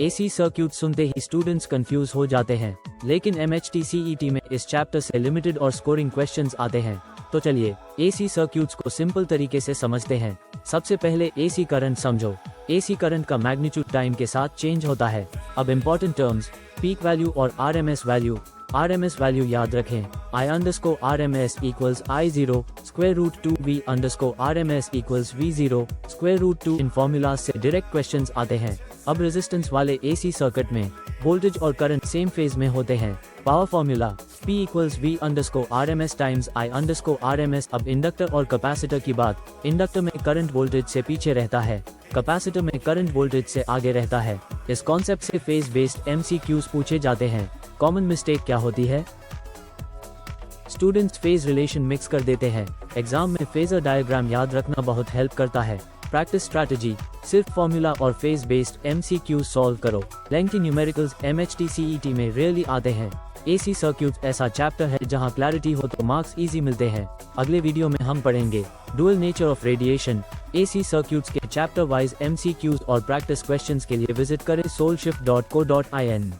AC circuit सुनते ही students confuse हो जाते हैं, लेकिन MHTCET में इस चैप्टर से लिमिटेड और स्कोरिंग क्वेश्चंस आते हैं। तो चलिए एसी सर्क्यूट्स को सिंपल तरीके से समझते हैं। सबसे पहले एसी करंट समझो। एसी करंट का मैग्नीट्यूड टाइम के साथ चेंज होता है। अब इम्पोर्टेंट टर्म्स, पीक वैल्यू और RMS वैल्यू। RMS वैल्यू याद रखें, I_RMS equals I0 square root 2 V_RMS equals V0 square root 2। इन फॉर्मूलाज से डायरेक्ट क्वेश्चंस आते हैं। अब रेजिस्टेंस वाले एसी सर्किट में वोल्टेज और करंट सेम फेज में होते हैं। Power formula P equals V_RMS times I_RMS। अब इंडक्टर और कैपेसिटर की बात, इंडक्टर में करंट वोल्टेज से पीछे रहता है, कैपेसिटर में करंट वोल्टेज से आगे रहता है। इस कॉन्सेप्ट से फेज बेस्ड MCQs पूछे जाते हैं। कॉमन मिस्टेक क्या होती है? स्टूडेंट्स फेज रिलेशन मिक्स कर देते हैं। एग्जाम में फेजर डायग्राम याद रखना बहुत हेल्प करता है। प्रैक्टिस स्ट्रैटेजी, सिर्फ फॉर्मूला और फेज बेस्ड MCQ सॉल्व करो। लेंथी न्यूमेरिकल्स MHTCET में रेयरली आते हैं। एसी सर्क्यूट ऐसा चैप्टर है जहां क्लैरिटी हो तो मार्क्स इजी मिलते हैं। अगले वीडियो में हम पढ़ेंगे dual nature of radiation. AC circuits के चैप्टर वाइज MCQs और प्रैक्टिस क्वेश्चंस के लिए विजिट करें soulshift.co.in।